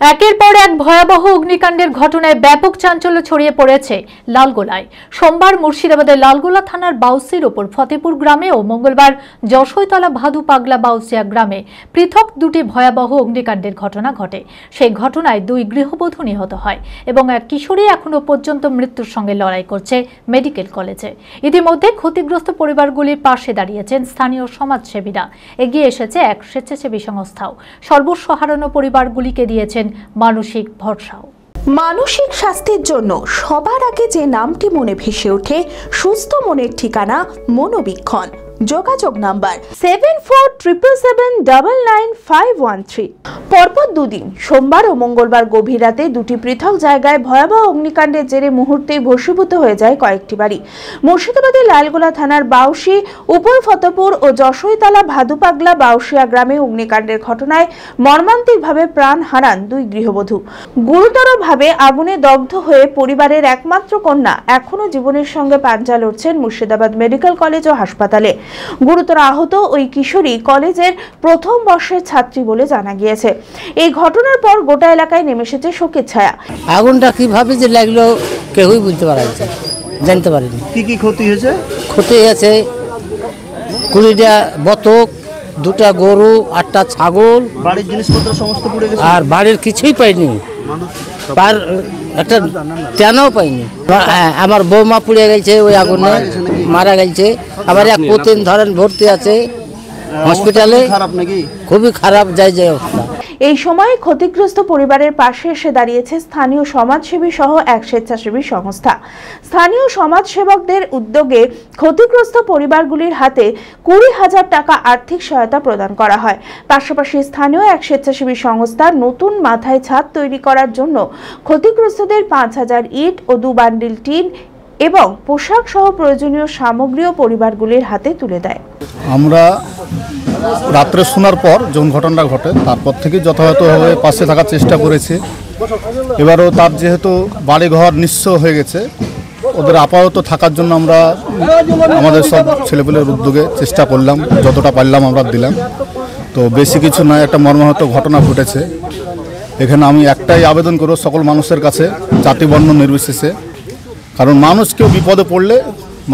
একের পর এক ভয়াবহ অগ্নিকাণ্ডের ঘটনায় ব্যাপক চাঞ্চল্য ছড়িয়ে পড়েছে লালগোলায়। সোমবার মুর্শিদাবাদের লালগোলা থানার বাউসির ওপর ফতেপুর গ্রামে ও মঙ্গলবার যশোইতলা ভাদু পাগলা বাউসিয়া গ্রামে পৃথক দুটি ভয়াবহ অগ্নিকাণ্ডের ঘটনা ঘটে। সেই ঘটনায় দুই গৃহবধূ নিহত হয় এবং এক কিশোরী এখনো পর্যন্ত মৃত্যুর সঙ্গে লড়াই করছে মেডিকেল কলেজে। ইতিমধ্যে ক্ষতিগ্রস্ত পরিবারগুলির পাশে দাঁড়িয়েছেন স্থানীয় সমাজসেবীরা। এগিয়ে এসেছে এক স্বেচ্ছাসেবী সংস্থাও। সর্বস্ব হারানো পরিবারগুলিকে দিয়েছেন মানসিক ভরসাও। মানসিক স্বাস্থ্যের জন্য সবার আগে যে নামটি মনে ভেসে ওঠে, সুস্থ মনের ঠিকানা মনোবীক্ষণ। যোগাযোগ নাম্বার 7477799513। পরপর দুদিন সোমবার ও মঙ্গলবার গভীর রাতে দুটি পৃথক জায়গায় ভয়াবহ অগ্নিকাণ্ডের জেরে মুহূর্তেই ভস্মীভূত হয়ে যায় কয়েকটি বাড়ি। মুর্শিদাবাদের লালগোলা থানার বাউসি, উপর ফতেপুর ও যশোইতলা ভাদুপাগলা বাউসিয়া গ্রামে অগ্নিকাণ্ডের ঘটনায় মর্মান্তিকভাবে প্রাণ হারান দুই গৃহবধূ। গুরুতরভাবে আগুনে দগ্ধ হয়ে পরিবারের একমাত্র কন্যা এখনো জীবনের সঙ্গে পাঞ্জা লড়ছেন মুর্শিদাবাদ মেডিকেল কলেজ ও হাসপাতালে। গুরুতর আহত ওই কিশোরী কলেজের প্রথম বর্ষের ছাত্রী বলে জানা গিয়েছে। এই ঘটনার পর গোটা এলাকায় নেমে এসেছে শোকের ছায়া। আগুনটা কিভাবে যে লাগলো কেউই বুঝতে পারছে, জানতে পারেনি। কি কি ক্ষতি হয়েছে? ক্ষতি হয়েছে 20টা বতক, 2টা গরু, 8টা ছাগল, বাড়ির জিনিসপত্র সমস্ত পুড়ে গেছে। আর বাড়ির কিছুই পাইনি, তার একটা টেনও পাইনি। আমার বৌমা পুড়ে গেছে ওই আগুনে, মারা গেছে। আবার এক প্রতিদিন ধরেন ভর্তি আছে হসপিটালে। খারাপ নাকি? খুবই খারাপ যায় যে অবস্থা। এই সময় ক্ষতিগ্রস্ত পরিবারের পাশে এসে দাঁড়িয়েছে স্থানীয় সমাজসেবী সহ এক স্বেচ্ছাসেবী সংস্থা। স্থানীয় সমাজসেবকদের উদ্যোগে ক্ষতিগ্রস্ত পরিবারগুলির হাতে 20,000 টাকা আর্থিক সহায়তা প্রদান করা হয়। পাশাপাশি স্থানীয় এক স্বেচ্ছাসেবী সংস্থা নতুন মাথায় ছাদ তৈরি করার জন্য ক্ষতিগ্রস্তদের 5,000 ইট ও 2 বান্ডিল টিন এবং পোশাক সহ প্রয়োজনীয় সামগ্রীও পরিবারগুলির হাতে তুলে দেয়। আমরা রাত্রে শোনার পর যখন ঘটনাটা ঘটে তারপর থেকে যথাযথভাবে পাশে থাকার চেষ্টা করেছি। এবারও তার যেহেতু বাড়িঘর নিঃস্ব হয়ে গেছে, ওদের আপাতত থাকার জন্য আমরা আমাদের সব ছেলেপেলের উদ্যোগে চেষ্টা করলাম, যতটা পারলাম আমরা দিলাম। তো বেশি কিছু নয়, একটা মর্মাহত ঘটনা ঘটেছে। এখানে আমি একটাই আবেদন করব সকল মানুষের কাছে, জাতি বর্ণ নির্বিশেষে, কারণ মানুষ কেউ বিপদে পড়লে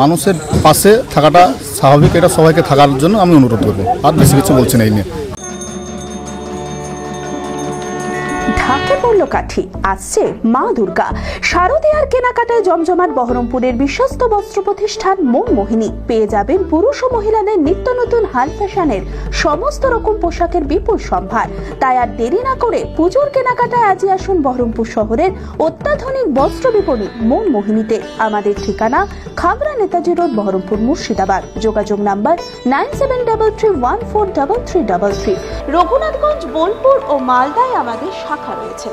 মানুষের পাশে থাকাটা স্বাভাবিক, এটা সবাইকে থাকার জন্য আমি অনুরোধ করবো। আর বেশি কিছু বলছি না এই নিয়ে। ঢাকে পড়ল কাঠি, আসছে মা দুর্গা। শারদীয়ার কেনাকাটায় জমজমাট বহরমপুরের বিশ্বস্ত বস্ত্র প্রতিষ্ঠান মন মোহিনী। পেয়ে যাবেন পুরুষ ও মহিলাদের নিত্য নতুন হাল ফ্যাশনের সমস্ত রকম পোশাকের বিপুল সম্ভার। তাই আর দেরি না করে পুজোর কেনাকাটায় আজই আসুন বহরমপুর শহরের অত্যাধুনিক বস্ত্র বিপণী মন মোহিনীতে। আমাদের ঠিকানা খাগড়া নেতাজি রোড, বহরমপুর, মুর্শিদাবাদ। যোগাযোগ নাম্বার 9733143333। রঘুনাথগঞ্জ, বোলপুর ও মালদায় আমাদের শাখা রয়েছে।